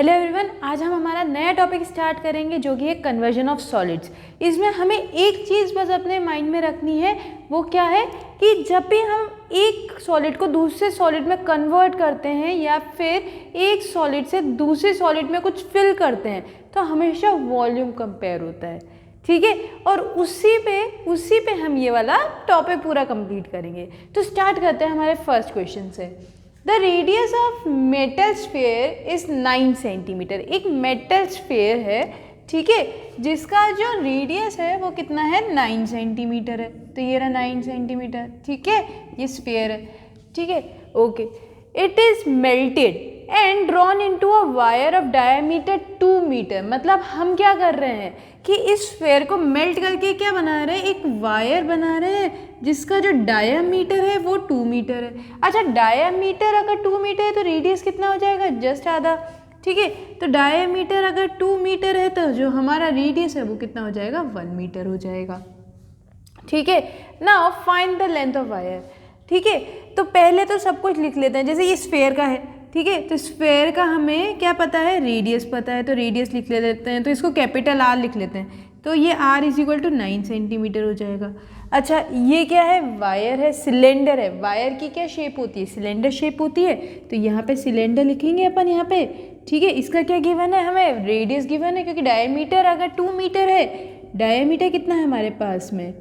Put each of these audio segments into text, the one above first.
Hello everyone, आज हम हमारा नया टॉपिक स्टार्ट करेंगे जो कि है कन्वर्जन ऑफ सॉलिड्स। इसमें हमें एक चीज़ बस अपने माइंड में रखनी है, वो क्या है कि जब भी हम एक सॉलिड को दूसरे सॉलिड में कन्वर्ट करते हैं या फिर एक सॉलिड से दूसरे सॉलिड में कुछ फिल करते हैं तो हमेशा वॉल्यूम कंपेयर होता है, ठीक है। और उसी पे हम ये वाला टॉपिक पूरा कंप्लीट करेंगे। तो स्टार्ट करते हैं हमारे फर्स्ट क्वेश्चन से। The radius of metal sphere is 9 centimetre. एक मेटल स्फीयर है, ठीक है, जिसका जो रेडियस है वो कितना है, 9 सेंटीमीटर है। तो ये रहा 9 सेंटीमीटर, ठीक है, ये स्फीयर है, ठीक है, okay. It is melted and drawn into a wire of diameter 2 metre. मतलब हम क्या कर रहे हैं कि इस स्फीयर को मेल्ट करके क्या बना रहे हैं, एक वायर बना रहे हैं जिसका जो डायमीटर है वो 2 मीटर है। अच्छा, डायमीटर अगर 2 मीटर है तो रेडियस कितना हो जाएगा, जस्ट आधा, ठीक है। तो डायमीटर अगर 2 मीटर है तो जो हमारा रेडियस है वो कितना हो जाएगा, 1 मीटर हो जाएगा, ठीक है। Now find the length of wire, ठीक है। तो पहले तो सब कुछ लिख लेते हैं, जैसे ये स्फीयर का है, ठीक है। तो स्फीयर का हमें क्या पता है, रेडियस पता है, तो रेडियस लिख लेते हैं। तो इसको कैपिटल आर लिख लेते हैं, तो ये R is equal to 9 centimetre हो जाएगा। अच्छा, ये क्या है, वायर है, सिलेंडर है। वायर की क्या शेप होती है, सिलेंडर शेप होती है। तो यहाँ पे सिलेंडर लिखेंगे अपन यहाँ पे, ठीक है। इसका क्या गिवन है, हमें रेडियस गिवन है, क्योंकि डायमीटर अगर 2 मीटर है, डायमीटर कितना है हमारे पास में,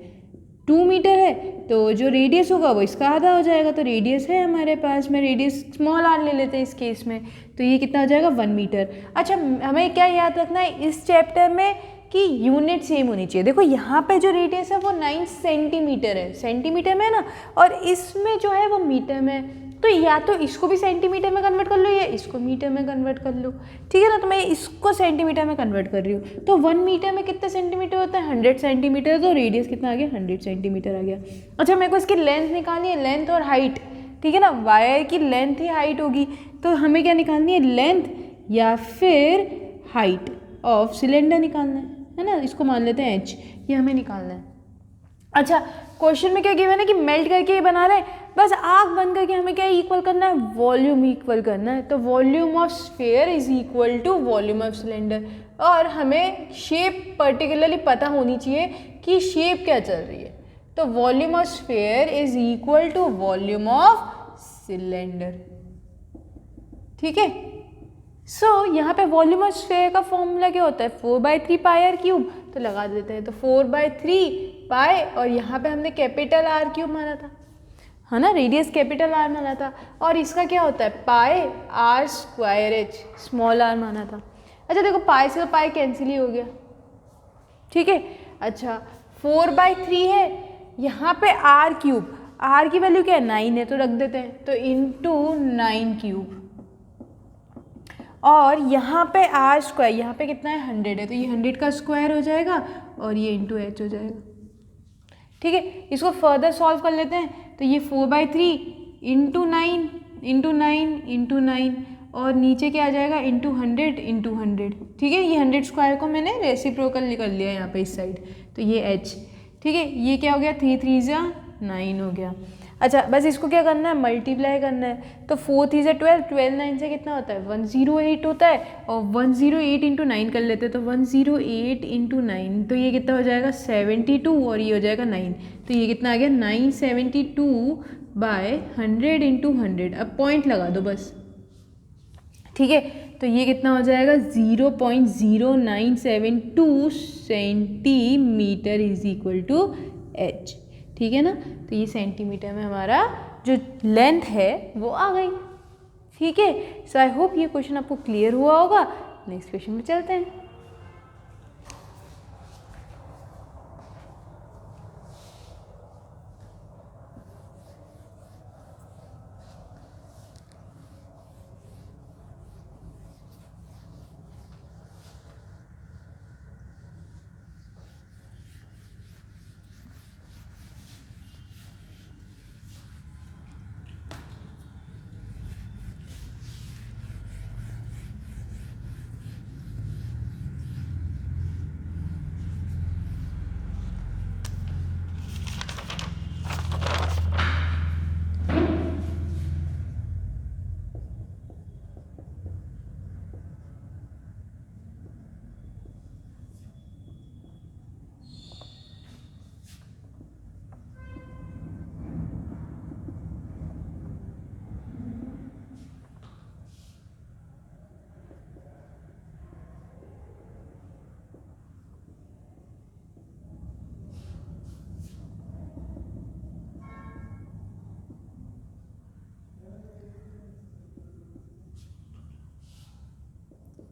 2 मीटर है, तो जो रेडियस होगा वो इसका आधा हो जाएगा। तो रेडियस है हमारे पास में, रेडियस स्मॉल आर ले लेते हैं इस केस में, तो ये कितना हो जाएगा, 1 मीटर। अच्छा, हमें क्या याद रखना है इस चैप्टर में कि यूनिट सेम होनी चाहिए। देखो यहाँ पे जो रेडियस है वो 9 सेंटीमीटर है, सेंटीमीटर में है ना, और इसमें जो है वो मीटर में है। तो या तो इसको भी सेंटीमीटर में कन्वर्ट कर लो या इसको मीटर में कन्वर्ट कर लो, ठीक है ना। तो मैं इसको सेंटीमीटर में कन्वर्ट कर रही हूँ। तो 1 मीटर में कितने सेंटीमीटर होता है, 100 सेंटीमीटर। तो रेडियस कितना आ गया, 100 सेंटीमीटर आ गया। अच्छा, मेरे को इसकी लेंथ निकालनी है, लेंथ और हाइट, ठीक है ना। वायर की लेंथ ही हाइट होगी, तो हमें क्या निकालनी है, लेंथ या फिर हाइट ऑफ सिलेंडर निकालना है ना। इसको मान लेते हैं h, ये हमें निकालना है। अच्छा, क्वेश्चन में क्या गिवन है कि मेल्ट करके ये बना रहे हैं, बस आँख बंद करके हमें क्या इक्वल करना है, वॉल्यूम इक्वल करना है। तो volume of sphere is equal to volume of cylinder. और हमें शेप पर्टिकुलरली पता होनी चाहिए कि शेप क्या चल रही है। तो volume of sphere is equal to volume of cylinder, ठीक है। सो यहाँ पे वॉल्यूम ऑफ स्फीयर का फॉर्मूला क्या होता है, 4/3 पाई आर क्यूब। तो लगा देते हैं, तो 4/3 पाई, और यहाँ पे हमने कैपिटल आर क्यूब माना था, है ना, रेडियस कैपिटल आर माना था, और इसका क्या होता है, pi R square H small R माना था। अच्छा देखो, पाई से तो पाई कैंसिल ही हो गया, ठीक है। अच्छा, 4/3 है, यहाँ पे आर क्यूब, आर की वैल्यू क्या है, 9 है, तो रख देते हैं, तो इंटू 9 क्यूब। और यहाँ पे आर स्क्वायर, यहाँ पे कितना है, 100 है, तो ये 100 का स्क्वायर हो जाएगा और ये इंटू एच हो जाएगा, ठीक है। इसको फर्दर सॉल्व कर लेते हैं, तो ये 4/3 इंटू 9 इंटू 9 इंटू 9, और नीचे क्या आ जाएगा, इंटू 100 इंटू 100, ठीक है। ये 100 स्क्वायर को मैंने रेसिप्रोकल निकल लिया यहाँ पे इस साइड, तो ये h, ठीक है। ये क्या हो गया, 3 3 9 हो गया। अच्छा, बस इसको क्या करना है, मल्टीप्लाई करना है। तो 4 3 12, 12 9 से कितना होता है, 108 होता है, और 108 इंटू 9 कर लेते हैं, तो 108 इंटू 9, तो ये कितना हो जाएगा, 72, और ये हो जाएगा 9, तो ये कितना आ गया, 972/100 इंटू 100। अब पॉइंट लगा दो बस, ठीक है। तो ये कितना हो जाएगा, 0.0972 centimetre is equal to h, ठीक है ना। तो ये सेंटीमीटर में हमारा जो लेंथ है वो आ गई, ठीक है। सो आई होप ये क्वेश्चन आपको क्लियर हुआ होगा। नेक्स्ट क्वेश्चन में चलते हैं।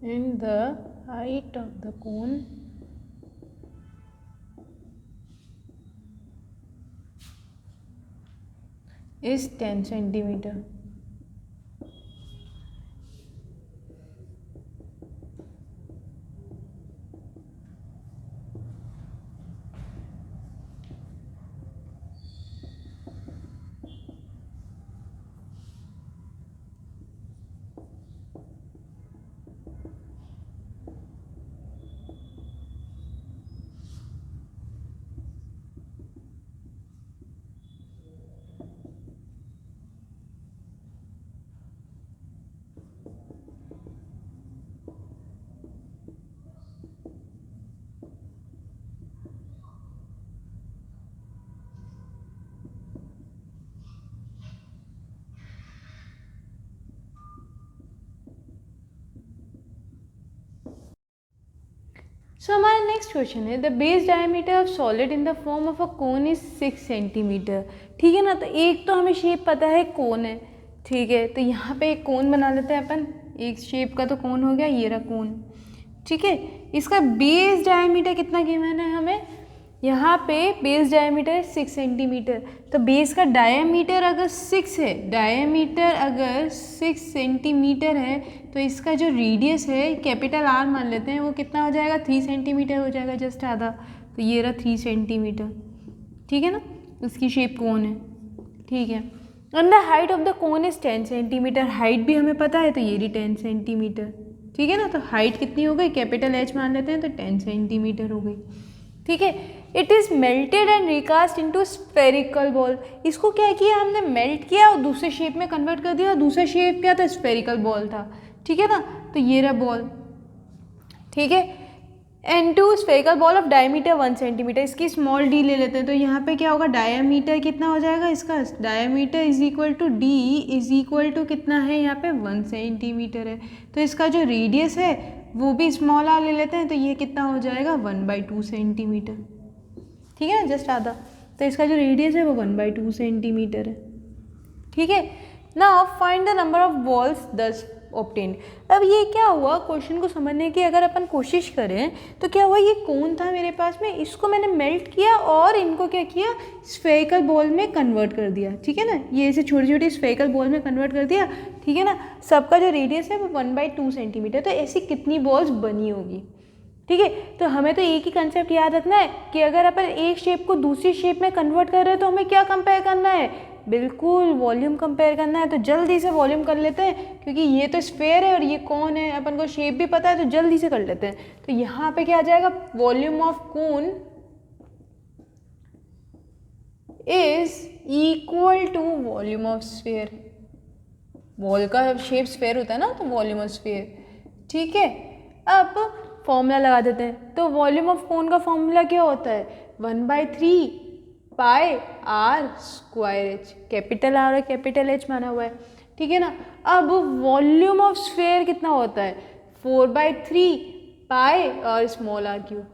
and the height of the cone is 10 centimeter. सो हमारा नेक्स्ट क्वेश्चन है the base diameter of solid in the form of a cone is 6 centimetre. ठीक है ना. तो एक तो हमें शेप पता है कोन है. ठीक है. तो यहाँ पे एक कोन बना लेते हैं अपन. एक शेप का तो कोन हो गया. ये रहा कोन. ठीक है. इसका बेस डायमीटर कितना गिवन है हमें. यहाँ पे बेस डायमीटर है 6 सेंटीमीटर. तो बेस का डायमीटर अगर 6 है, डायमीटर अगर 6 सेंटीमीटर है, तो इसका जो रेडियस है कैपिटल आर मान लेते हैं, वो कितना हो जाएगा 3 सेंटीमीटर हो जाएगा, जस्ट आधा. तो ये रहा 3 सेंटीमीटर. ठीक है ना. उसकी शेप कोन है. ठीक है. And the height of the cone is 10 centimetre. Height भी हमें पता है, तो ये रही 10 सेंटीमीटर. ठीक है ना. तो हाइट कितनी हो गई, कैपिटल एच मान लेते हैं, तो 10 सेंटीमीटर हो गई. ठीक है. It is melted and recast into spherical ball. इसको क्या किया हमने, मेल्ट किया और दूसरे शेप में कन्वर्ट कर दिया. और दूसरा शेप क्या था, स्फेरिकल बॉल था. ठीक है ना. तो ये रहा बॉल. ठीक है. Into spherical ball of diameter 1 centimetre. इसकी स्मॉल डी ले लेते हैं. तो यहाँ पे क्या होगा, डायमीटर कितना हो जाएगा इसका, diameter is equal to D is equal to कितना है यहाँ पे 1 सेंटीमीटर है. तो इसका जो रेडियस है वो भी स्मॉल आर ले लेते हैं. तो ये कितना हो जाएगा 1/2 सेंटीमीटर. ठीक है ना, जस्ट आधा. तो इसका जो रेडियस है वो 1/2 सेंटीमीटर है. ठीक है. Now find the number of balls दस ऑब्टेन्ड. अब ये क्या हुआ, क्वेश्चन को समझने की अगर अपन कोशिश करें तो क्या हुआ, ये कोन था मेरे पास में, इसको मैंने मेल्ट किया और इनको क्या किया, स्फेरिकल बॉल में कन्वर्ट कर दिया. ठीक है ना. ये ऐसे छोटी छोटी स्फेरिकल बॉल में कन्वर्ट कर दिया. ठीक है ना. सबका जो रेडियस है वो 1/2 सेंटीमीटर. तो ऐसी कितनी बॉल्स बनी होगी. ठीक है. तो हमें तो एक ही कंसेप्ट याद रखना है कि अगर अपन एक शेप को दूसरी शेप में कन्वर्ट कर रहे हैं तो हमें क्या कंपेयर करना है, बिल्कुल वॉल्यूम कंपेयर करना है. तो जल्दी से वॉल्यूम कर लेते हैं, क्योंकि ये तो स्फेयर है और ये कौन है, अपन को शेप भी पता है, तो जल्दी से कर लेते हैं. तो यहाँ पे क्या आ जाएगा, volume of cone is equal to volume of sphere. Ball का शेप स्फेयर होता है ना, तो वॉल्यूम ऑफ स्फेयर. ठीक है. अब फॉर्मूला लगा देते हैं. तो वॉल्यूम ऑफ कोन का फॉर्मूला क्या होता है, 1/3 pi R square H. Capital R और कैपिटल एच माना हुआ है. ठीक है ना. अब वॉल्यूम ऑफ स्फेयर कितना होता है, 4/3 पाई और स्मॉल आर क्यूब.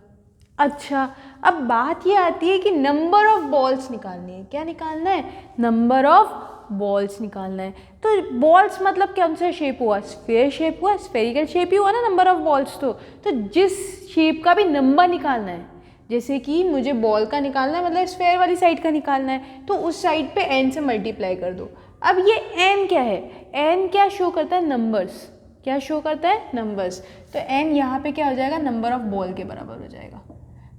अच्छा, अब बात ये आती है कि नंबर ऑफ बॉल्स निकालनी है. क्या निकालना है, नंबर ऑफ बॉल्स निकालना है. तो बॉल्स मतलब कौन सा शेप हुआ, स्फेयर शेप हुआ, स्फेरिकल शेप ही हुआ ना नंबर ऑफ बॉल्स. तो जिस शेप का भी नंबर निकालना है, जैसे कि मुझे बॉल का निकालना है, मतलब स्फेयर वाली साइड का निकालना है, तो उस साइड पे n से मल्टीप्लाई कर दो. अब ये n क्या है, n क्या शो करता है, नंबर्स. क्या शो करता है, नंबर्स. तो n यहाँ पे क्या हो जाएगा, नंबर ऑफ बॉल के बराबर हो जाएगा.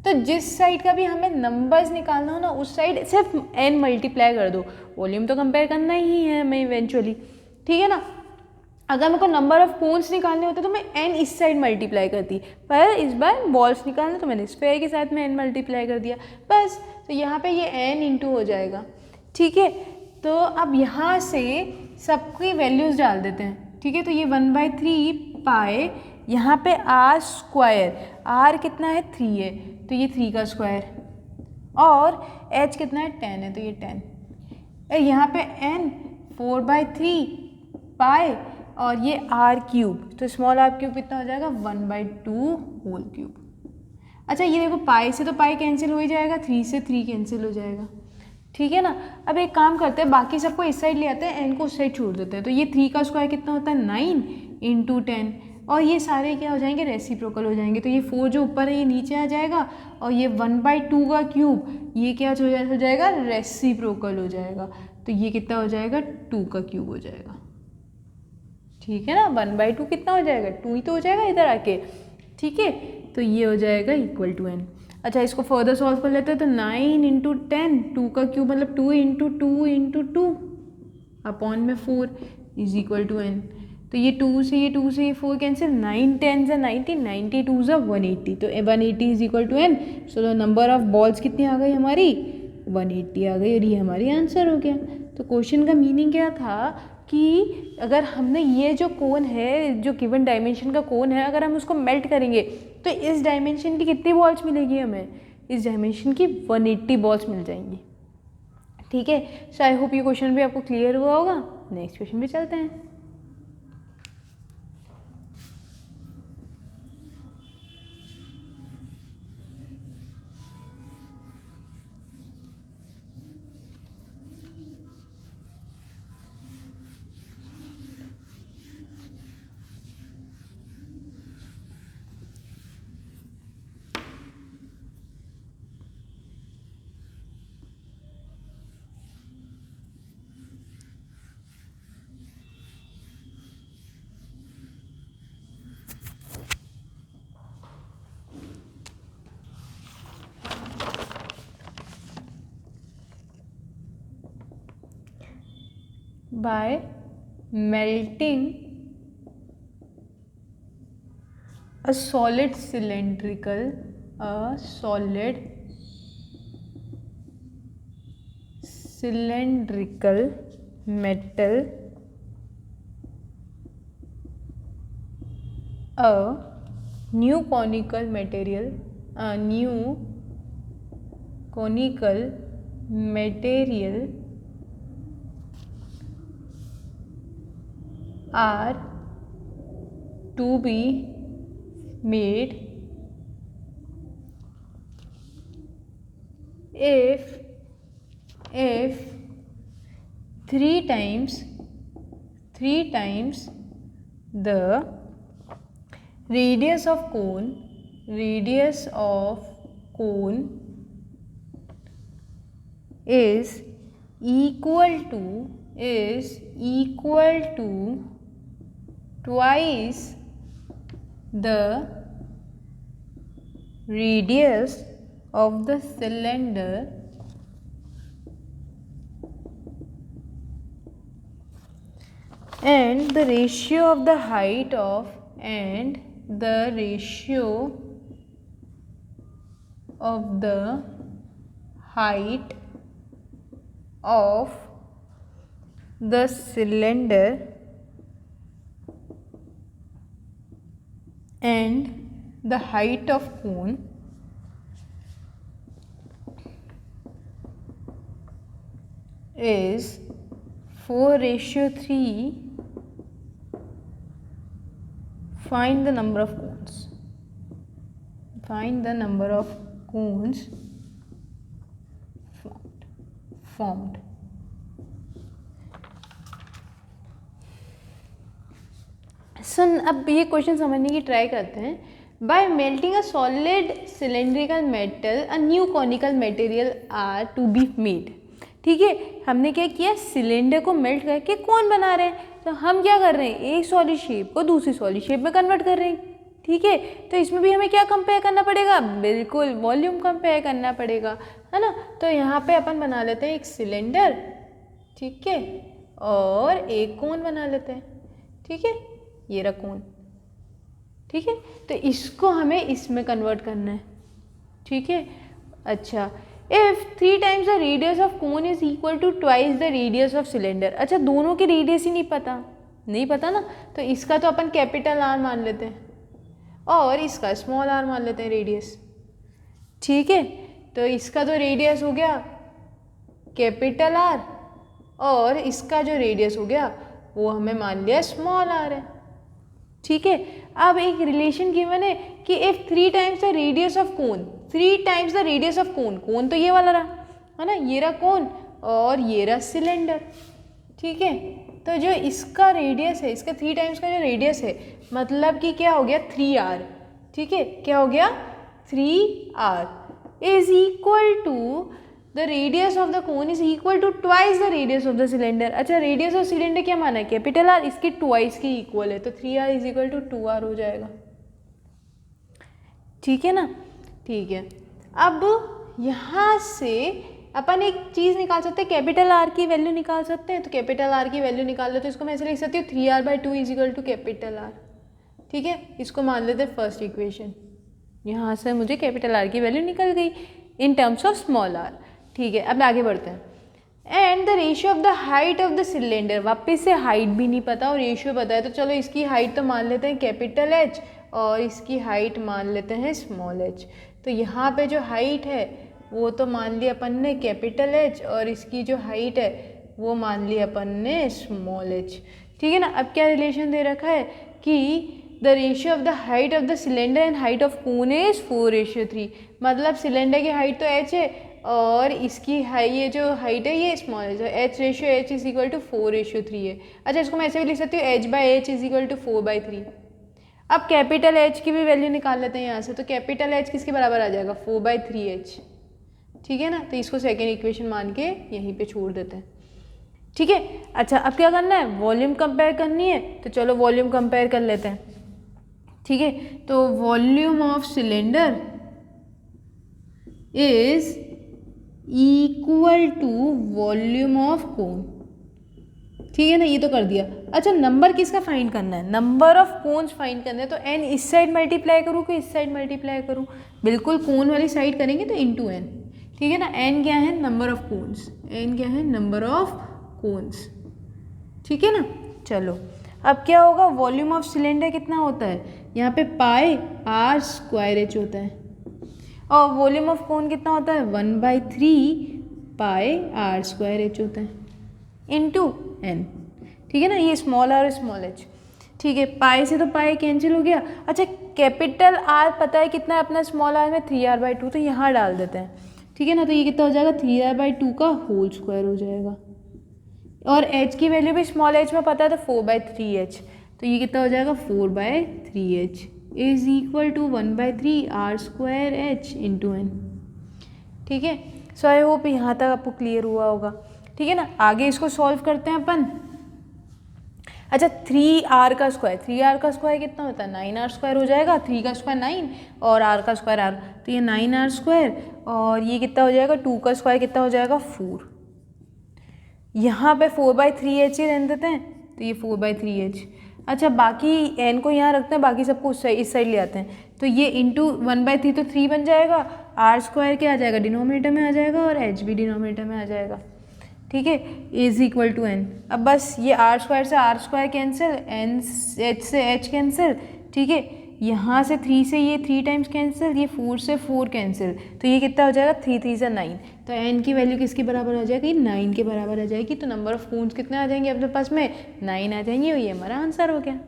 तो जिस साइड का भी हमें नंबर्स निकालना हो ना, उस साइड सिर्फ n मल्टीप्लाई कर दो. वॉल्यूम तो कंपेयर करना ही है हमें इवेंचुअली. ठीक है ना. अगर मेरे को नंबर ऑफ कोन्स निकालने होते तो मैं n इस साइड मल्टीप्लाई करती, पर इस बार बॉल्स निकालने तो मैंने स्फेयर के साथ में n मल्टीप्लाई कर दिया बस. तो यहाँ पे ये n इंटू हो जाएगा. ठीक है. तो अब यहाँ से सबकी वैल्यूज़ डाल देते हैं. ठीक है. तो ये 1/3 पाई, यहाँ पे आर स्क्वायर, आर कितना है 3 है, तो ये 3 का स्क्वायर, और h कितना है 10 है, तो ये 10. यहाँ पे n 4/3 पाई और ये आर क्यूब, तो स्मॉल आर क्यूब कितना हो जाएगा 1/2 होल क्यूब. अच्छा, ये देखो पाई से तो पाई कैंसिल हो ही जाएगा, 3 से 3 कैंसिल हो जाएगा. ठीक है ना. अब एक काम करते हैं, बाकी सबको इस साइड ले आते हैं, n को उस साइड छोड़ देते हैं. तो ये 3 का स्क्वायर कितना होता है 9 इंटू 10. और ये सारे क्या हो जाएंगे, रेसिप्रोकल हो जाएंगे। तो ये 4 जो ऊपर है ये नीचे आ जाएगा और ये 1/2 का क्यूब ये क्या हो जाएगा, रेसिप्रोकल हो जाएगा। तो ये कितना हो जाएगा, 2 का क्यूब हो जाएगा। ठीक है ना, 1/2 कितना हो जाएगा, 2 ही तो हो जाएगा इधर आके। ठीक है, तो ये हो जाएगा इक्वल टू n। अच्छा, इसको फर्दर सॉल्व कर लेते हैं। तो 9 × 10, 2 का क्यूब मतलब 2 × 2 × 2 अपॉन में 4 इज इक्वल टू n। तो ये 2 से ये 4 कैंसिल, 9 10 ज़ा 90, 90 2 ज़ा 180। तो 180 is equal to n। So the number of balls कितनी आ गई हमारी, 180 आ गई और ये हमारी आंसर हो गया। तो क्वेश्चन का मीनिंग क्या था कि अगर हमने ये जो कोन है, जो गिवन डायमेंशन का कोन है, अगर हम उसको मेल्ट करेंगे तो इस डायमेंशन की कितनी बॉल्स मिलेगी हमें, इस डायमेंशन की 180 बॉल्स मिल जाएंगी। ठीक है, सो आई होप ये क्वेश्चन भी आपको क्लियर हुआ होगा। नेक्स्ट क्वेश्चन पे चलते हैं। By melting a solid cylindrical metal, a new conical material are to be made if 3 times the radius of cone is equal to twice the radius of the cylinder and the ratio of the height of the cylinder and the height of cone is 4:3. Find the number of cones. Formed. अब ये question समझने की try करते हैं। By melting a solid cylindrical metal a new conical material are to be made. ठीक है, हमने क्या किया, सिलेंडर को मेल्ट करके कौन बना रहे हैं। तो हम क्या कर रहे हैं, एक सॉलिड शेप को दूसरी सॉलिड शेप में कन्वर्ट कर रहे हैं। ठीक है, तो इसमें भी हमें क्या कंपेयर करना पड़ेगा, बिल्कुल वॉल्यूम कंपेयर करना पड़ेगा, है ना। तो यहाँ पे अपन बना लेते हैं एक सिलेंडर, ठीक है, और एक कोन बना लेते हैं। ठीक है, ये रहा कोन। ठीक है, तो इसको हमें इसमें कन्वर्ट करना है। ठीक है, अच्छा, if 3 times the radius of cone is equal to twice the radius of cylinder. अच्छा, दोनों की रेडियस ही नहीं पता ना, तो इसका तो अपन कैपिटल आर मान लेते हैं और इसका स्मॉल आर मान लेते हैं रेडियस। ठीक है, तो इसका तो रेडियस हो गया कैपिटल आर और इसका जो रेडियस हो गया वो हमें मान लिया स्मॉल आर है। ठीक है, अब एक रिलेशन गिवन है कि if 3 times the radius of cone, 3 times the radius of cone तो ये वाला रहा, है ना, ये रहा कोन और ये रहा सिलेंडर। ठीक है, तो जो इसका रेडियस है, इसका 3 टाइम्स का जो रेडियस है, मतलब कि क्या हो गया 3r, ठीक है, क्या हो गया 3r is equal to the radius of the cone is equal to twice the radius of the cylinder. अच्छा, रेडियस ऑफ सिलेंडर क्या माना है, कैपिटल आर, इसकी ट्वाइस के इक्वल है, तो 3r is equal to 2r हो जाएगा, ठीक है ना। ठीक है, अब यहाँ से अपन एक चीज़ निकाल सकते हैं, कैपिटल आर की वैल्यू निकाल सकते हैं। तो कैपिटल आर की वैल्यू निकाल लो, तो इसको मैं ऐसे लिख सकती हूँ 3r/2 is equal to capital R, ठीक है। इसको मान लेते हैं फर्स्ट इक्वेशन, यहाँ से मुझे कैपिटल आर की वैल्यू निकल गई in terms of small R, ठीक है। अब आगे बढ़ते हैं। And the ratio of the height of the cylinder, वापस से हाइट भी नहीं पता और रेशियो पता है, तो चलो इसकी हाइट तो मान लेते हैं कैपिटल एच और इसकी हाइट मान लेते हैं स्मॉल एच। तो यहाँ पे जो हाइट है वो तो मान लिया अपन ने कैपिटल एच और इसकी जो हाइट है वो मान लिया अपन ने स्मॉल एच, ठीक है ना। अब क्या रिलेशन दे रखा है कि the ratio of the height of the cylinder and height of cone is 4:3, मतलब सिलेंडर की हाइट तो h है और इसकी ये जो हाइट है ये स्मॉल एच है, h ratio h is equal to 4:3 है। अच्छा, इसको मैं ऐसे भी लिख सकती हूँ h/h इज इक्वल टू 4/3। अब कैपिटल H की भी वैल्यू निकाल लेते हैं यहाँ से, तो कैपिटल H किसके बराबर आ जाएगा 4/3h, ठीक है ना। तो इसको सेकेंड इक्वेशन मान के यहीं पे छोड़ देते हैं, ठीक है। अच्छा, अब क्या करना है, वॉल्यूम कंपेयर करनी है, तो चलो वॉल्यूम कंपेयर कर लेते हैं, ठीक है। तो volume of cylinder is equal to volume of cone, ठीक है ना, ये तो कर दिया। अच्छा, नंबर किसका फाइंड करना है, नंबर ऑफ कोन्स फाइंड करना है, तो n इस साइड मल्टीप्लाई करूँ कि इस साइड मल्टीप्लाई करूँ, बिल्कुल कोन वाली साइड करेंगे तो इंटू n, ठीक है ना। n क्या है, नंबर ऑफ कोन्स, n क्या है, नंबर ऑफ कोन्स, ठीक है ना। चलो, अब क्या होगा, वॉल्यूम ऑफ सिलेंडर कितना होता है, यहाँ पे पाई r² होता है और वॉल्यूम ऑफ कोन कितना होता है 1/3 पाई r² होता है इंटू n, ठीक है ना। ये स्मॉल आर स्मॉल एच, ठीक है। पाई से तो पाई कैंसिल हो गया। अच्छा, कैपिटल आर पता है कितना है अपना स्मॉल आर में 3r/2, तो यहाँ डाल देते हैं, ठीक है ना। तो ये कितना हो जाएगा 3r/2 का होल स्क्वायर हो जाएगा और h की वैल्यू भी स्मॉल h में पता है तो 4/3h, तो ये कितना हो जाएगा 4/3h is equal to 1/3 r²h into n, ठीक है। सो आई होप यहाँ तक आपको क्लियर हुआ होगा, ठीक है ना। आगे इसको सॉल्व करते हैं अपन। अच्छा, 3r का स्क्वायर कितना होता है 9r² हो जाएगा, 3 का स्क्वायर 9 और r का स्क्वायर r, तो ये 9r² और ये कितना हो जाएगा 2 का स्क्वायर कितना हो जाएगा 4। यहाँ पे 4/3h ही रहने देते हैं, तो ये 4/3h। अच्छा, बाकी n को यहाँ रखते हैं, बाकी सबको इस साइड ले आते हैं, तो ये इंटू 1/3 तो 3 बन जाएगा, r² क्या आ जाएगा डिनोमिनेटर में आ जाएगा और h भी डिनोमिनेटर में आ जाएगा, ठीक है, इज इक्वल टू n। अब बस ये r² से r² कैंसिल, n h से h कैंसिल, ठीक है। यहाँ से 3 से ये 3 टाइम्स कैंसिल, ये 4 से 4 कैंसिल, तो ये कितना हो जाएगा 3 3 से 9, तो n की वैल्यू किसके बराबर आ जाएगी 9 के बराबर आ जाएगी। तो नंबर ऑफ कोन्स कितने आ जाएंगे अपने पास में 9 आ जाएंगे और ये हमारा आंसर हो गया,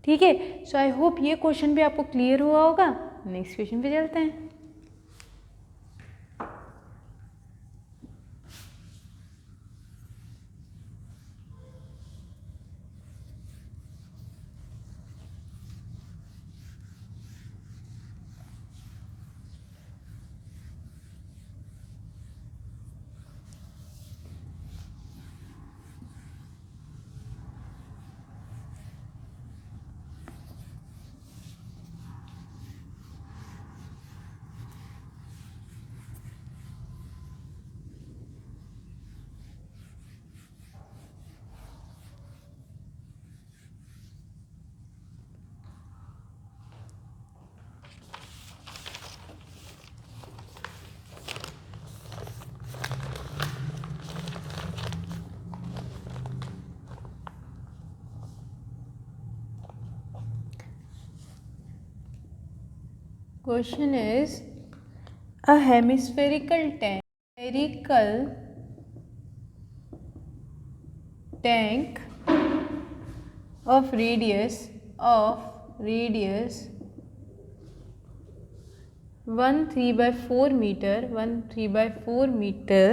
ठीक है। सो आई होप ये क्वेश्चन भी आपको क्लियर हुआ होगा। नेक्स्ट क्वेश्चन पे चलते हैं। Question is, a hemispherical tank of radius 1 3/4 meter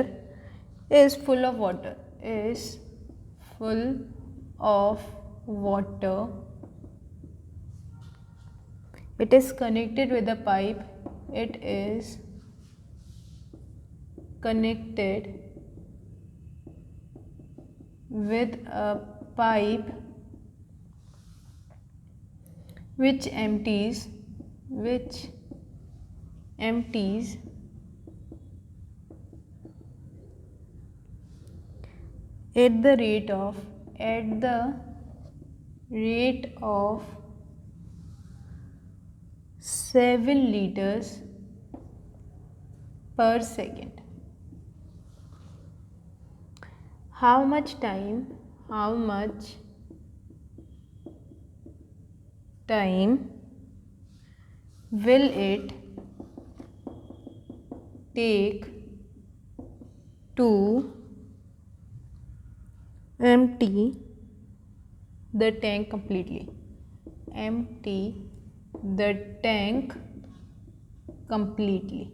is full of water, of water, it is connected with a pipe, it is connected with a pipe which empties at the rate of 7 liters per second. How much time will it take to empty the tank completely? Empty the tank completely.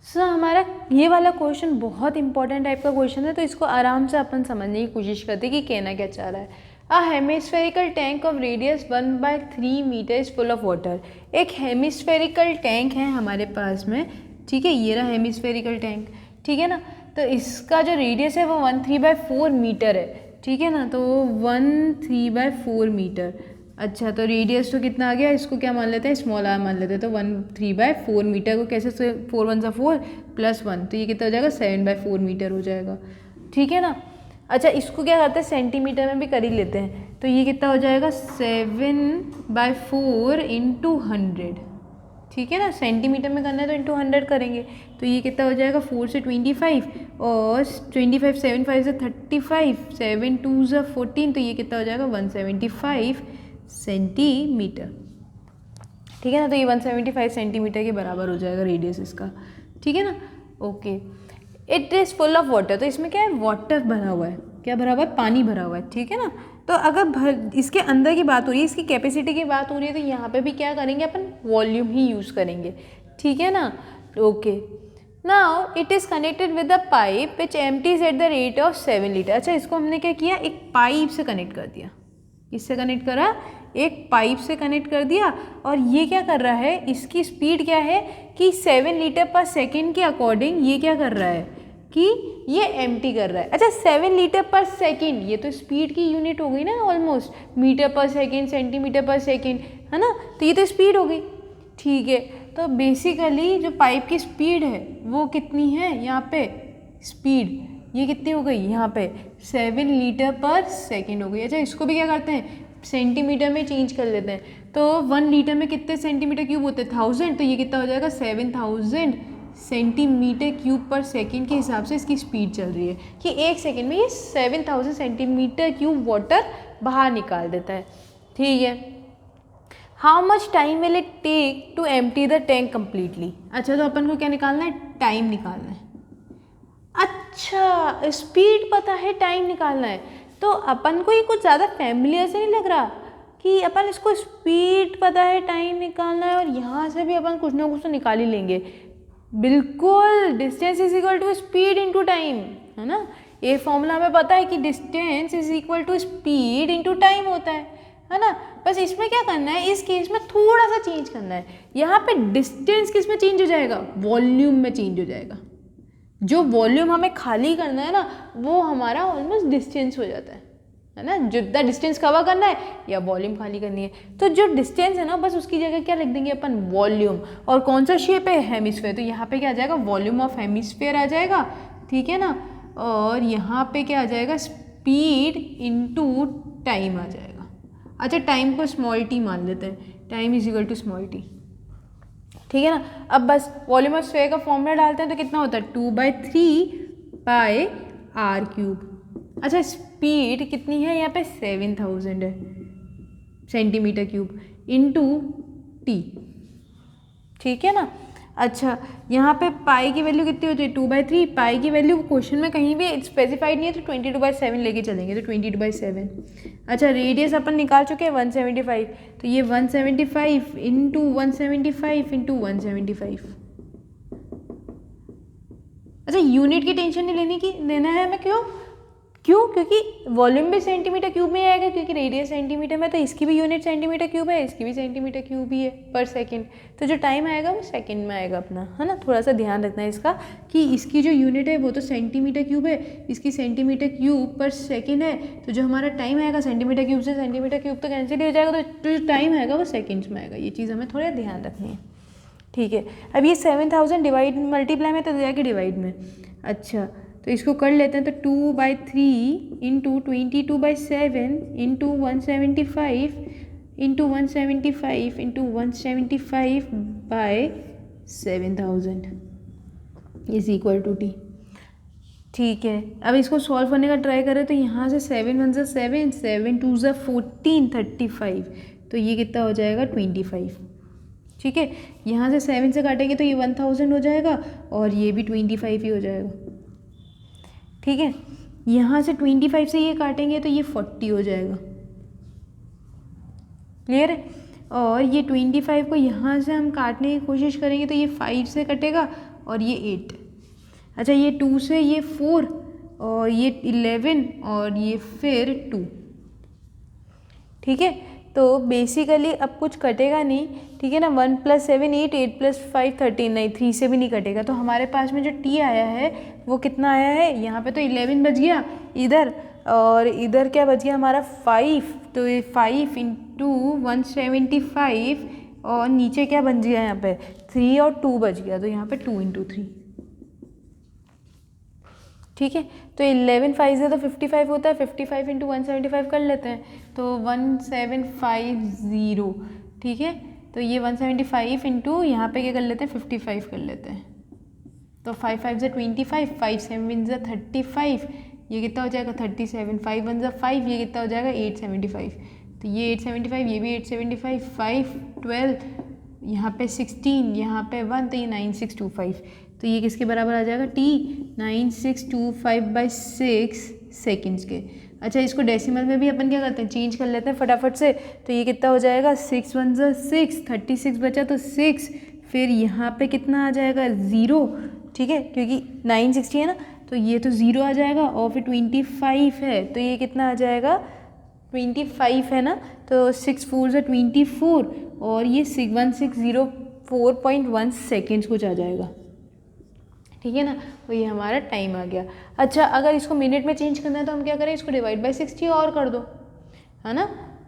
सो हमारा ये वाला question बहुत important type का question है, तो इसको आराम से अपन समझने की कोशिश करते हैं कि कहना क्या चाह रहा है। A hemispherical tank of radius 1/3 metre is full of water. एक हेमिस्फेरिकल टैंक है हमारे पास में, ठीक है, ये रहा हेमिस्फेरिकल टैंक, ठीक है ना। तो इसका जो रेडियस है वो 1/3/4 मीटर है, ठीक है ना। तो 1/3/4 मीटर। अच्छा, तो रेडियस तो कितना आ गया, इसको क्या मान लेते हैं, स्मॉल आर मान लेते हैं। तो 1/3/4 मीटर को कैसे, 4 1 4 + 1, तो ये कितना हो जाएगा, 7/4 मीटर हो जाएगा, ठीक है ना। अच्छा, इसको क्या करते हैं, सेंटीमीटर में भी कर ही लेते हैं। तो ये कितना हो जाएगा, 7/4 × 100, ठीक है ना। सेंटीमीटर में करना है तो इंटू 100 करेंगे। तो ये कितना हो जाएगा, 4 से 25 और 25 7 5 से 35, 7 2 से 14, तो ये कितना हो जाएगा, 175 सेंटीमीटर, ठीक है ना। तो ये 175 सेंटीमीटर के बराबर हो जाएगा रेडियस इसका, ठीक है ना। Okay, it is full of water. तो इसमें क्या है, वाटर भरा हुआ है, क्या भरा हुआ है, पानी भरा हुआ है, ठीक है ना। तो अगर इसके अंदर की बात हो रही है, इसकी कैपेसिटी की बात हो रही है, तो यहाँ पे भी क्या करेंगे अपन, वॉल्यूम ही यूज़ करेंगे, ठीक है ना। Okay, now it is connected with a pipe which empties eight the rate of 7 litre. अच्छा, इसको हमने क्या किया, एक पाइप से कनेक्ट कर दिया। किससे कनेक्ट करा, एक पाइप से कनेक्ट कर दिया। और ये क्या कर रहा है, इसकी स्पीड क्या है कि 7 लीटर पर सेकेंड के अकॉर्डिंग ये क्या कर रहा है कि ये एम्प्टी कर रहा है। अच्छा, 7 लीटर पर सेकेंड, ये तो स्पीड की यूनिट हो गई ना, ऑलमोस्ट मीटर पर सेकेंड, सेंटीमीटर पर सेकेंड, है ना। तो ये तो स्पीड हो गई, ठीक है। तो बेसिकली जो पाइप की स्पीड है वो कितनी है, यहाँ पे स्पीड ये कितनी हो गई, यहाँ पे 7 लीटर पर सेकेंड हो गई। अच्छा, इसको भी क्या करते हैं, सेंटीमीटर में चेंज कर लेते हैं। तो 1 लीटर में कितने सेंटीमीटर क्यूब होते हैं, 1000। तो ये कितना हो जाएगा, 7000 सेंटीमीटर क्यूब पर सेकेंड के हिसाब से इसकी स्पीड चल रही है कि एक सेकेंड में ये 7000 सेंटीमीटर क्यूब वाटर बाहर निकाल देता है, ठीक है। How much time will it take to empty the tank completely. अच्छा, तो अपन को क्या निकालना है, टाइम निकालना है। अच्छा, स्पीड पता है, टाइम निकालना है। तो अपन को ये कुछ ज़्यादा फैमिलियर से नहीं लग रहा कि अपन इसको स्पीड पता है, टाइम निकालना है, और यहाँ से भी अपन कुछ ना कुछ तो निकाल ही लेंगे। बिल्कुल, distance is equal to speed into time, है ना। ये फॉर्मूला हमें पता है कि distance is equal to speed into time होता है ना। बस इसमें क्या करना है, इस केस में थोड़ा सा चेंज करना है। यहाँ पे डिस्टेंस किस में चेंज हो जाएगा, वॉल्यूम में चेंज हो जाएगा। जो वॉल्यूम हमें खाली करना है ना, वो हमारा ऑलमोस्ट डिस्टेंस हो जाता है ना। जितना डिस्टेंस कवर करना है या वॉल्यूम खाली करनी है, तो जो डिस्टेंस है ना, बस उसकी जगह क्या लिख देंगे अपन, वॉल्यूम। और कौन सा शेप है, हेमिस्फेयर, तो यहाँ पे क्या आ जाएगा, वॉल्यूम ऑफ हेमिस्फेयर आ जाएगा, ठीक है ना। और यहाँ पे क्या आ जाएगा, स्पीड इनटू टाइम आ जाएगा। अच्छा, टाइम को स्मॉल टी मान लेते हैं, time is equal to small T, ठीक है ना। अब बस वॉल्यूम ऑफ स्फीयर का फॉर्मूला डालते हैं तो कितना होता है, 2/3πr³। अच्छा, स्पीड कितनी है यहाँ पे, 7000 है सेंटीमीटर क्यूब इनटू टी, ठीक है ना। अच्छा, यहाँ पे पाई की वैल्यू कितनी होती है, 2/3। पाई की वैल्यू क्वेश्चन में कहीं भी स्पेसिफाइड नहीं है, तो 22/7 लेके चलेंगे, तो 22/7। अच्छा, रेडियस अपन निकाल चुके हैं 175, तो ये 175 × 175 × 175, अच्छा यूनिट की टेंशन नहीं लेना है हमें, क्योंकि वॉल्यूम भी सेंटीमीटर क्यूब में आएगा, क्योंकि रेडियस सेंटीमीटर में, तो इसकी भी यूनिट सेंटीमीटर क्यूब है, इसकी भी सेंटीमीटर क्यूब ही है पर सेकंड। तो जो टाइम आएगा वो सेकंड में आएगा अपना, है ना। थोड़ा सा ध्यान रखना है इसका कि इसकी जो यूनिट है वो तो सेंटीमीटर क्यूब है, इसकी सेंटीमीटर क्यूब पर सेकेंड है, तो जो हमारा टाइम आएगा सेंटीमीटर क्यूब से सेंटीमीटर क्यूब तो कैंसिल हो जाएगा, तो जो टाइम आएगा वो सेकेंड्स में आएगा। ये चीज़ हमें थोड़ा ध्यान रखनी है, ठीक है। अब ये 7000 डिवाइड मल्टीप्लाई में तो जाएगी डिवाइड में। अच्छा तो इसको कर लेते हैं, तो 2/3 into 22/7 into 175 into 175 into 175/7000 is equal to T. ठीक है, अब इसको सॉल्व करने का ट्राई करें तो यहाँ से 7 1 ज़ा 7, 7 2 ज़ा 14, 35, तो ये कितना हो जाएगा 25। ठीक है, यहाँ से 7 से काटेंगे तो ये 1000 हो जाएगा और ये भी 25 ही हो जाएगा। ठीक है, यहाँ से 25 से ये काटेंगे तो ये 40 हो जाएगा। क्लियर है, और ये 25 को यहाँ से हम काटने की कोशिश करेंगे तो ये 5 से कटेगा और ये 8। अच्छा ये 2 से ये 4 और ये 11 और ये फिर 2। ठीक है, तो बेसिकली अब कुछ कटेगा नहीं, ठीक है ना। 1 + 7 8, 8 + 5 13, नहीं 3 से भी नहीं कटेगा। तो हमारे पास में जो टी आया है वो कितना आया है, यहाँ पे तो 11 बच गया इधर, और इधर क्या बच गया हमारा 5, तो ये 5 इंटू 175 और नीचे क्या बच गया यहाँ पे 3 और 2 बच गया, तो यहाँ पे 2 इंटू 3। ठीक है, तो 11 5 से तो 55 होता है, 55 इंटू 175 कर लेते हैं तो 1750। ठीक है, तो ये 175 इंटू यहाँ पे क्या कर लेते हैं 55 कर लेते हैं, तो 5 5 से 25, 5 7 से 35, ये कितना हो जाएगा 37, 5 1 से 5, ये कितना हो जाएगा 875, तो ये 875, ये भी 875, 5 12, यहाँ पे 16, यहाँ पे 1, तो ये 9625, तो ये किसके बराबर आ जाएगा टी 9625/6 सेकेंड्स के। अच्छा इसको डेसिमल में भी अपन क्या करते हैं चेंज कर लेते हैं फटाफट से, तो ये कितना हो जाएगा 6 1 से 6, 36 बचा तो 6, फिर यहाँ पे कितना आ जाएगा 0। ठीक है, क्योंकि 960 है ना, तो ये तो 0 आ जाएगा, और फिर 25 है तो ये कितना आ जाएगा 25 है ना, तो 6 4 से 24 और ये 1604.1 सेकेंड्स कुछ आ जाएगा। ठीक है ना, तो ये हमारा टाइम आ गया। अच्छा अगर इसको मिनट में चेंज करना है तो हम क्या करें, इसको डिवाइड बाय 60 और कर दो, है ना।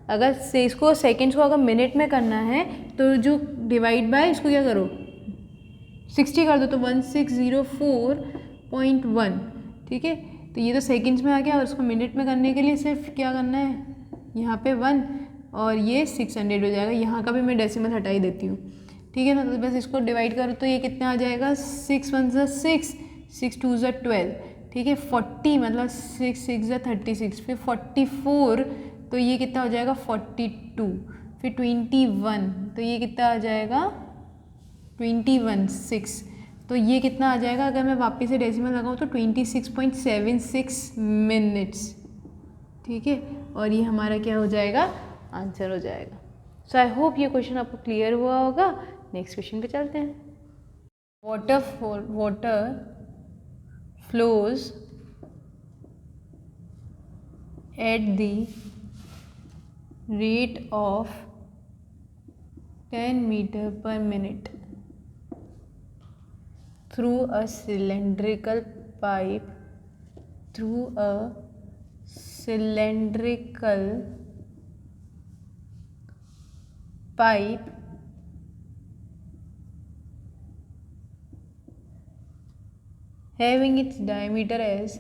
अगर से इसको सेकेंड्स को अगर मिनट में करना है तो जो डिवाइड बाय इसको क्या करो 60 कर दो, तो 1604.1। ठीक है, तो ये तो सेकेंड्स में आ गया, और उसको मिनट में करने के लिए सिर्फ क्या करना है यहाँ पे 1 और ये 600 हो जाएगा। यहाँ का भी मैं डेसिमल हटा ही देती हूँ। ठीक है ना, तो बस इसको डिवाइड करो तो ये कितना आ जाएगा 6 1 से 6, 6 2 से 12। ठीक है, 40 मतलब 6 6 से 36, फिर 44 तो ये कितना हो जाएगा 42, फिर 21 तो ये कितना आ जाएगा 21 6, तो ये कितना आ जाएगा अगर मैं वापस से डेसिमल लगाऊँ तो 26.76 मिनट्स। ठीक है, और ये हमारा क्या हो जाएगा आंसर हो जाएगा। सो आई होप ये क्वेश्चन आपको क्लियर हुआ होगा। नेक्स्ट क्वेश्चन पे चलते हैं। Water flows at the rate of 10 metre per minute through a cylindrical pipe having its diameter as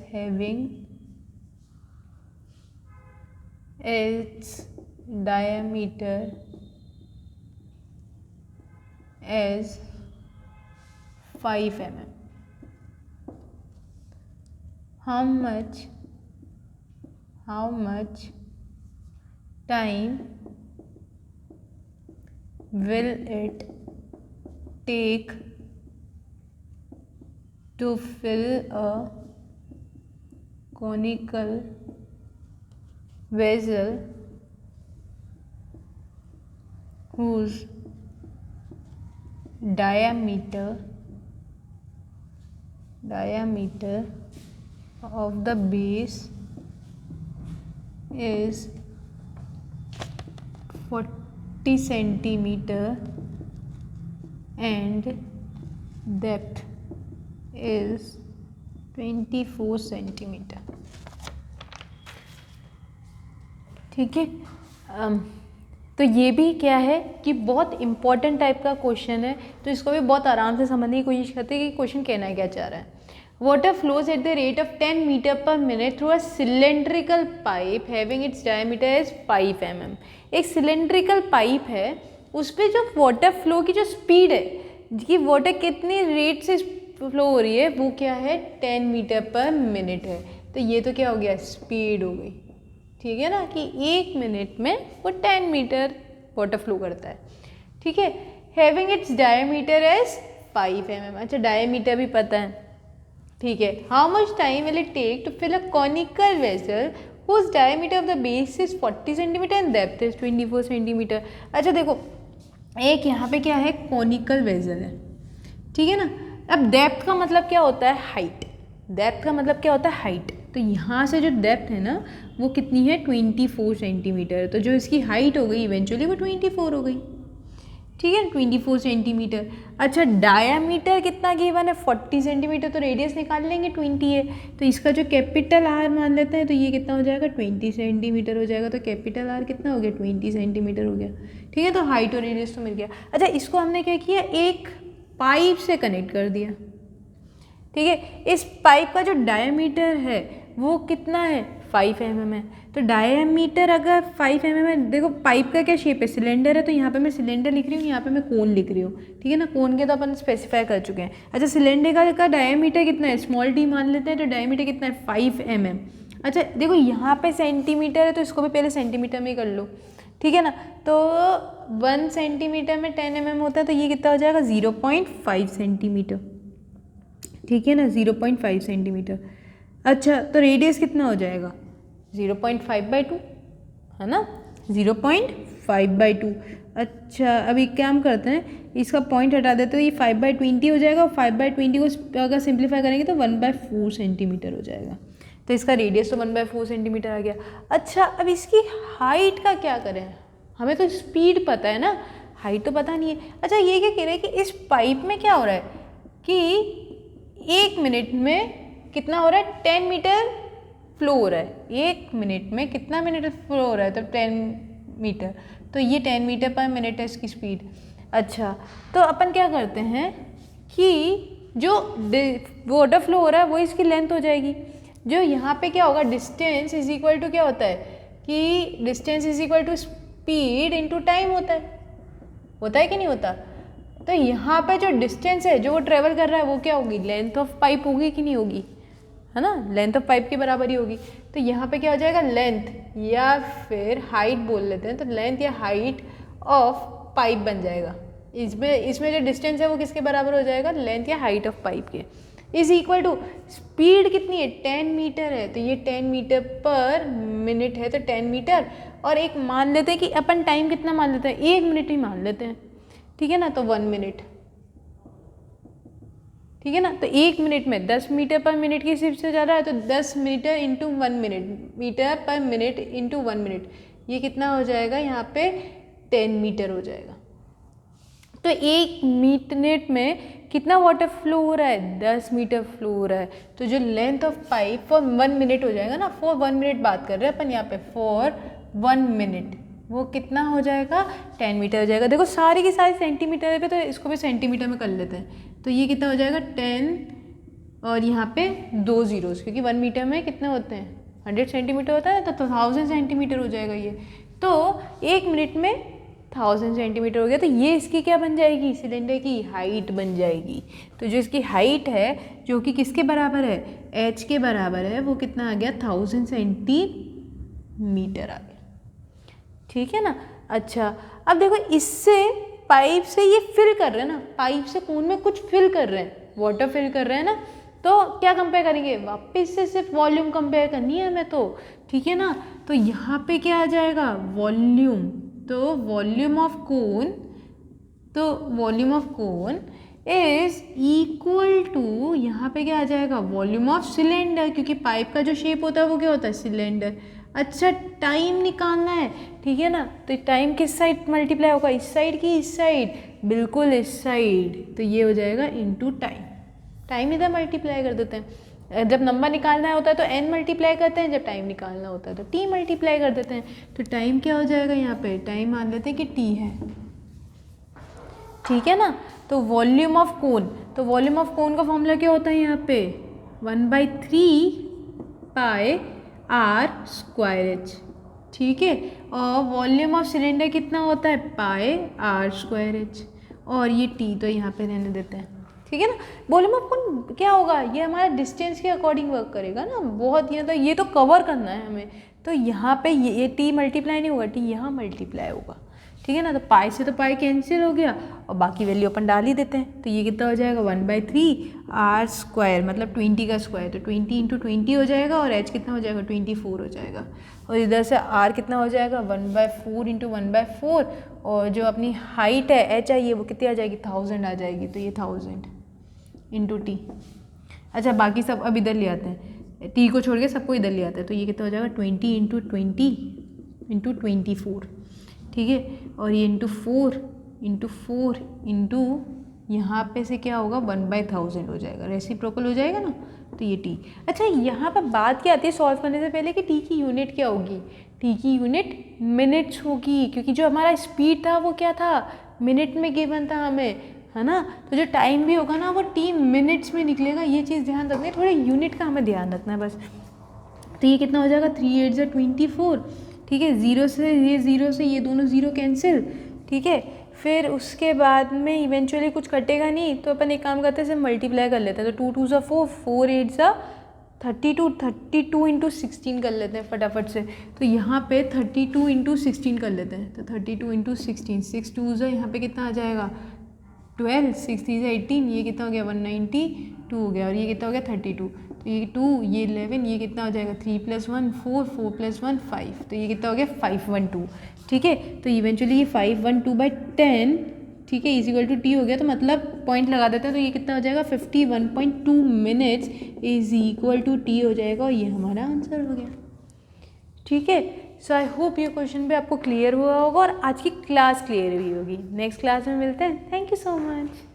5 mm. How much time will it take to fill a conical vessel whose diameter diameter of the base is 40 centimeter and depth is 24 centimetre. ठीक है, तो ये भी क्या है कि बहुत important type का क्वेश्चन है, तो इसको भी बहुत आराम से समझने की कोशिश करते हैं कि क्वेश्चन कहना क्या चाह रहा है। Water flows at the rate of 10 metre per minute through a cylindrical pipe having its diameter as 5 mm। एक सिलेंड्रिकल पाइप है, उस पर जो वाटर फ्लो की जो स्पीड है कि वाटर कितनी रेट से फ्लो हो रही है वो क्या है 10 मीटर पर मिनट है। तो ये तो क्या हो गया स्पीड हो गई, ठीक है ना, कि 1 मिनट में वो 10 मीटर वाटर फ्लो करता है। ठीक है, having its diameter as 5 mm। अच्छा डायमीटर भी पता है, ठीक है। How much time will it take to fill a conical vessel whose diameter of the base is 40 centimeter and depth is 24 centimeter। अच्छा देखो, एक यहाँ पे क्या है कॉनिकल वेसल है, ठीक है ना। अब डेप्थ का मतलब क्या होता है हाइट, डेप्थ का मतलब क्या होता है हाइट। तो यहाँ से जो डेप्थ है ना वो कितनी है 24 सेंटीमीटर, तो जो इसकी हाइट हो गई इवेंचुअली वो 24 हो गई, ठीक है 24 सेंटीमीटर। अच्छा डायामीटर कितना गिवन है 40 सेंटीमीटर, तो रेडियस निकाल लेंगे 20 है, तो इसका जो कैपिटल आर मान लेते हैं तो ये कितना हो जाएगा 20 सेंटीमीटर हो जाएगा। तो कैपिटल आर कितना हो गया 20 सेंटीमीटर हो गया, ठीक है। तो हाइट और रेडियस तो मिल गया। अच्छा इसको हमने क्या किया एक पाइप से कनेक्ट कर दिया, ठीक है। इस पाइप का जो डायामीटर है वो कितना है 5 mm है। तो डायामीटर अगर 5 mm है, देखो पाइप का क्या शेप है सिलेंडर है, तो यहाँ पे मैं सिलेंडर लिख रही हूँ, यहाँ पे मैं कोन लिख रही हूँ, ठीक है ना। कोन के तो अपन स्पेसिफाई कर चुके हैं। अच्छा सिलेंडर का डायामीटर कितना है स्मॉल डी मान लेते हैं, तो डायामीटर कितना है 5 mm। अच्छा देखो यहाँ पे सेंटीमीटर है तो इसको भी पहले सेंटीमीटर में ही कर लो, ठीक है ना। तो 1 सेंटीमीटर में 10 mm होता है, तो ये कितना हो जाएगा 0.5 सेंटीमीटर, ठीक है ना 0.5 सेंटीमीटर। अच्छा तो रेडियस कितना हो जाएगा 0.5/2 है ना, 0.5/2। अच्छा अभी काम करते हैं, इसका पॉइंट हटा देते तो ये 5/20 हो जाएगा, और 5/20 को अगर सिंप्लीफाई करेंगे तो 1/4 सेंटीमीटर हो जाएगा। तो इसका रेडियस तो 1/4 सेंटीमीटर आ गया। अच्छा अब इसकी हाइट का क्या करें, हमें तो स्पीड पता है ना, हाइट तो पता नहीं है। अच्छा ये क्या कह रहे हैं कि इस पाइप में क्या हो रहा है कि 1 मिनट में कितना हो रहा है 10 मीटर फ्लो हो रहा है, 1 मिनट में कितना मिनट फ्लो हो रहा है तो 10 मीटर, तो ये 10 मीटर पर मिनट है इसकी स्पीड। अच्छा तो अपन क्या करते हैं कि जो वाटर फ्लो हो रहा है वो इसकी लेंथ हो जाएगी। जो यहाँ पे क्या होगा डिस्टेंस इज इक्वल टू क्या होता है कि distance is equal to speed into time होता है कि नहीं होता। तो यहाँ पे जो डिस्टेंस है जो वो ट्रेवल कर रहा है वो क्या होगी लेंथ ऑफ पाइप होगी कि नहीं होगी, है ना, लेंथ ऑफ पाइप के बराबर ही होगी। तो यहाँ पे क्या हो जाएगा लेंथ या फिर हाइट बोल लेते हैं, तो लेंथ या हाइट ऑफ पाइप बन जाएगा। इसमें जो डिस्टेंस है वो किसके बराबर हो जाएगा लेंथ या हाइट ऑफ पाइप के, इज इक्वल टू स्पीड कितनी है 10 मीटर है, तो ये 10 मीटर पर मिनट है, तो 10 मीटर और एक मान लेते हैं कि अपन टाइम कितना मान लेते हैं 1 मिनट ही मान लेते हैं, ठीक है ना, तो 1 मिनट, ठीक है ना। तो 1 मिनट में 10 मीटर पर मिनट की हिसाब से जा रहा है, तो 10 metre into 1 minute, metre per minute into 1 minute, ये कितना हो जाएगा यहाँ पे 10 मीटर हो जाएगा। तो 1 मिनट में कितना वाटर फ्लो हो रहा है 10 मीटर फ्लो हो रहा है। तो जो length of pipe for 1 minute हो जाएगा ना, फॉर 1 मिनट बात कर रहे हैं अपन यहाँ पे, फॉर 1 मिनट वो कितना हो जाएगा 10 मीटर हो जाएगा। देखो सारी की सारी सेंटीमीटर पे, तो इसको भी सेंटीमीटर में कर लेते हैं। तो ये कितना हो जाएगा 10 और यहाँ पे 2 जीरोस, क्योंकि 1 मीटर में कितने होते हैं 100 सेंटीमीटर होता है, तो 1000 सेंटीमीटर हो जाएगा ये। तो 1 मिनट में 1000 सेंटीमीटर हो गया, तो ये इसकी क्या बन जाएगी सिलेंडर की हाइट बन जाएगी। तो जो इसकी हाइट है जो कि किसके बराबर है h के बराबर है, वो कितना आ गया 1000 सेंटीमीटर आ गया, ठीक है ना। अच्छा अब देखो इससे पाइप से ये फिल कर रहे हैं ना, पाइप से कोन में कुछ फिल कर रहे हैं, वाटर फिल कर रहे हैं ना, तो क्या कंपेयर करेंगे वापस से सिर्फ वॉल्यूम कंपेयर करनी है हमें, तो ठीक है ना। तो यहाँ पे क्या आ जाएगा वॉल्यूम, तो वॉल्यूम ऑफ कोन, तो volume of cone is equal to, यहाँ पे क्या आ जाएगा, वॉल्यूम ऑफ सिलेंडर, क्योंकि पाइप का जो शेप होता है वो क्या होता है, सिलेंडर। अच्छा, टाइम निकालना है, ठीक है ना, तो टाइम किस साइड मल्टीप्लाई होगा, इस साइड की इस साइड, बिल्कुल इस साइड, तो ये हो जाएगा इनटू टाइम। टाइम इधर मल्टीप्लाई कर देते हैं, जब नंबर निकालना होता है तो n मल्टीप्लाई करते हैं, जब टाइम निकालना होता है तो t मल्टीप्लाई कर देते हैं। तो टाइम क्या हो जाएगा, यहाँ पे टाइम मान लेते हैं कि t है, ठीक है ना। तो वॉल्यूम ऑफ कोन, तो वॉल्यूम ऑफ कोन का फॉर्मूला क्या होता है यहाँ पे, 1/3 पाई r स्क्वायर एच, ठीक है। और वॉल्यूम ऑफ सिलेंडर कितना होता है, पाई r स्क्वायर एच, और ये t तो यहाँ पे रहने देते हैं, ठीक है ना। वॉल्यूम ऑफ कोन क्या होगा, ये हमारा डिस्टेंस के अकॉर्डिंग वर्क करेगा ना, बहुत ये तो कवर करना है हमें, तो यहाँ पे ये टी मल्टीप्लाई नहीं होगा, टी यहाँ मल्टीप्लाई होगा, ठीक है ना। तो पाई से तो पाई कैंसिल हो गया और बाकी वैल्यू अपन डाल ही देते हैं, तो ये कितना हो जाएगा 1/3 r स्क्वायर, मतलब 20 का स्क्वायर, तो 20 × 20 हो जाएगा, और h कितना हो जाएगा 24 हो जाएगा, और इधर से r कितना हो जाएगा 1/4 × 1/4, और जो अपनी हाइट है h आई है वो कितनी आ जाएगी 1000 आ जाएगी, तो ये 1000 × t। अच्छा, बाकी सब अब इधर ले आते हैं, t को छोड़ के सबको इधर ले आते हैं, तो ये कितना हो जाएगा 20 × 20 × 24, ठीक है, और ये ×4 × 4 इंटू यहाँ पे से क्या होगा 1/1000 हो जाएगा, रेसिप्रोकल हो जाएगा ना, तो ये t। अच्छा, यहाँ पर बात क्या आती है सॉल्व करने से पहले कि t की यूनिट क्या होगी, t की यूनिट मिनट्स होगी, क्योंकि जो हमारा स्पीड था वो क्या था, मिनट में गिवन था हमें, है ना। तो जो टाइम भी होगा ना वो t मिनट्स में निकलेगा, ये चीज़ ध्यान रखनी है, थोड़ा यूनिट का हमें ध्यान रखना है बस। तो ये कितना हो जाएगा 3 8 24, ठीक है, 0 से ये दोनों 0 कैंसिल, ठीक है। फिर उसके बाद में इवेंचुअली कुछ कटेगा नहीं, तो अपन एक काम करते हैं, सिर्फ मल्टीप्लाई कर लेते हैं, तो 2 2 4 4 8 32 32 × 16 कर लेते हैं फटाफट से। तो यहाँ पे 32 × 16 कर लेते हैं, तो 32 × 16, 6 2 यहाँ पे कितना आ जाएगा 12, 6 3 18, ये कितना हो गया 192 हो गया, और ये कितना हो गया 32, तो ये 2 ये 11, ये कितना हो जाएगा 3 + 1 4 4 + 1 5, तो ये कितना हो गया 512, ठीक है। तो इवेंचुअली ये 512/10, ठीक है, = t हो गया, तो मतलब पॉइंट लगा देते हैं, तो ये कितना हो जाएगा 51.2 मिनट्स = t हो जाएगा, और ये हमारा आंसर हो गया, ठीक है। सो आई होप ये क्वेश्चन भी आपको क्लियर हुआ होगा और आज की क्लास क्लियर हुई होगी। नेक्स्ट क्लास में मिलते हैं। Thank you so much.